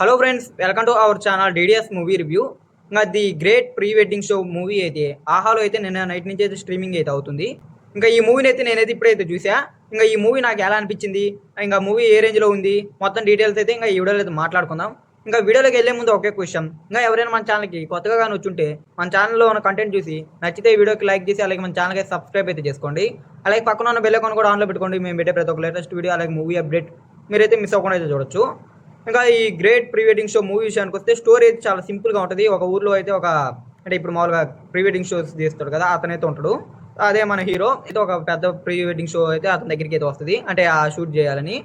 Hello friends, welcome to our channel DDS movie review. ఇంకా the great pre wedding show movie అయితే ఆహాలో అయితే నిన్న నైట్ నుంచి అయితే స్ట్రీమింగ్ అయితే అవుతుంది. ఇంకా ఈ మూవీని అయితే నేనైతే ఇప్పుడైతే చూసా. ఇంకా ఈ మూవీ నాకు ఎలా అనిపించింది, ఇంకా మూవీ ఏ రేంజ్లో ఉంది, మొత్తం డీటెయిల్స్ అయితే ఇంకా ఈ వీడియోలో అయితే మాట్లాడుకుందాం. ఇంకా వీడియోలోకి వెళ్ళే ముందు ఒకే క్వశ్చన్, ఇంకా ఎవరైనా మన ఛానల్కి కొత్తగా కానీ వచ్చుంటే మన ఛానల్లో ఉన్న కంటెంట్ చూసి నచ్చితే ఈ వీడియోకి లైక్ చేసి అలాగే మన ఛానల్కి సబ్స్క్రైబ్ అయితే చేసుకోండి. అలాగే పక్కన ఉన్న బెల్ ఐకాన్ కూడా ఆన్లో పెట్టుకోండి. మేము పెట్టే ప్రతి ఒక్క లేటెస్ట్ వీడియో అలాగే మూవీ అప్డేట్ మీరైతే మిస్ అవ్వకుండా అయితే చూడొచ్చు. ఇంకా ఈ great pre wedding show movie విషయానికి వస్తే స్టోరీ అయితే చాలా సింపుల్గా ఉంటుంది. ఒక ఊర్లో అయితే అంటే ఇప్పుడు మామూలుగా ప్రీ వెడ్డింగ్ షోస్ చేస్తాడు కదా, అతనైతే ఉంటాడు. అదే మన హీరో అయితే ఒక పెద్ద ప్రీ వెడ్డింగ్ షో అయితే అతని దగ్గరికి అయితే వస్తుంది, అంటే ఆ షూట్ చేయాలని.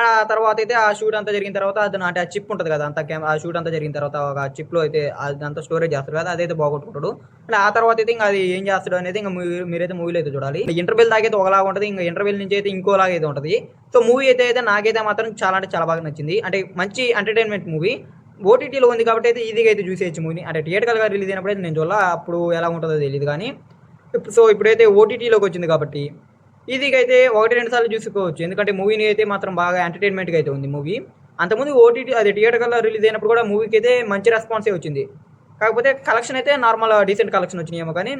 ఆ తర్వాత అయితే ఆ షూట్ అంతా జరిగిన తర్వాత అతను అంటే ఆ చిప్ ఉంటుంది కదా, అంత ఆ షూట్ అంతా జరిగిన తర్వాత ఒక చిప్లో అయితే అదంతా స్టోరేజ్ చేస్తాడు కదా, అదైతే బాగొట్టుకుంటాడు. అంటే ఆ తర్వాత అయితే ఇంకా అది ఏం చేస్తాడు అనేది ఇంకా మీరైతే మూవీలో అయితే చూడాలి. ఇంటర్వెల్ దాకైతే ఒకలాగా ఉంటుంది, ఇంకా ఇంటర్వెల్ నుంచి అయితే ఇంకోలాగా అయితే ఉంటుంది. సో మూవీ అయితే నాకైతే మాత్రం చాలా అంటే చాలా బాగా నచ్చింది. అంటే మంచి ఎంటర్టైన్మెంట్ మూవీ. ఓటీటీలో ఉంది కాబట్టి అయితే ఈజీగా అయితే చూసేయచ్చు మూవీ. అంటే థియేటర్గా రిలీజ్ అయినప్పుడు అయితే నేను చూడాలి, అప్పుడు ఎలా ఉంటుందో తెలియదు. కానీ సో ఇప్పుడైతే ఓటీటీలోకి వచ్చింది కాబట్టి ఈజీగా అయితే 1-2 సార్లు చూసుకోవచ్చు. ఎందుకంటే మూవీని అయితే మాత్రం బాగా ఎంటర్టైన్మెంట్గా అయితే ఉంది మూవీ. అంతకుముందు ఓటీటీ అది థియేటర్లో రిలీజ్ అయినప్పుడు కూడా మూవీకి అయితే మంచి రెస్పాన్సే వచ్చింది. కాకపోతే కలెక్షన్ అయితే నార్మల్ డీసెంట్ కలెక్షన్ వచ్చినాయేమో, కానీ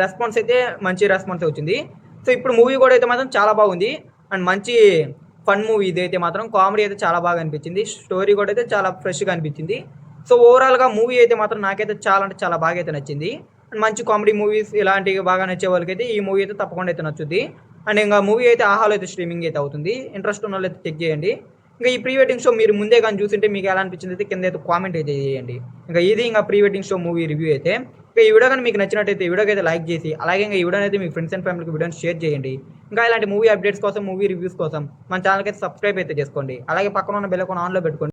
రెస్పాన్స్ అయితే మంచి రెస్పాన్సే వచ్చింది. సో ఇప్పుడు మూవీ కూడా అయితే మాత్రం చాలా బాగుంది అండ్ మంచి ఫన్ మూవీ ఇదైతే మాత్రం. కామెడీ అయితే చాలా బాగా అనిపించింది, స్టోరీ కూడా అయితే చాలా ఫ్రెష్గా అనిపించింది. సో ఓవరాల్గా మూవీ అయితే మాత్రం నాకైతే చాలా అంటే చాలా బాగా అయితే నచ్చింది. అండ్ మంచి కామెడీ మూవీస్ ఇలాంటివి బాగా నచ్చే వాళ్ళకైతే ఈ మూవీ అయితే తప్పకుండా అయితే నచ్చుద్ది. అండ్ ఇంకా మూవీ అయితే ఆహాలో అయితే స్ట్రీమింగ్ అయితే అవుతుంది. ఇంట్రెస్ట్ ఉన్న వాళ్ళు అయితే చెక్ చేయండి. ఇంకా ఈ ప్రీ వెడ్డింగ్ షో మీరు ముందే కానీ చూసింటే మీకు ఎలా అనిపించింది అయితే కింద అయితే కామెంట్ అయితే చేయండి. ఇంకా pre wedding show movie review అయితే. ఇంకా ఈ వీడియో కానీ మీకు నచ్చినట్టయితే ఈ వీడియోకి అయితే లైక్ చేసి అలాగే ఇంకా ఈ వీడియో అయితే మీ ఫ్రెండ్స్ అండ్ ఫ్యామిలీకి వీడియోని షేర్ చేయండి. ఇంకా ఇలాంటి మూవీ అప్డేట్స్ కోసం మూవీ రివ్యూస్ కోసం మన ఛానల్కి అయితే సబ్స్క్రైబ్ అయితే చేసుకోండి. అలాగే పక్కన ఉన్న బెల్ ఐకాన్ ఆన్లో పెట్టుకోండి.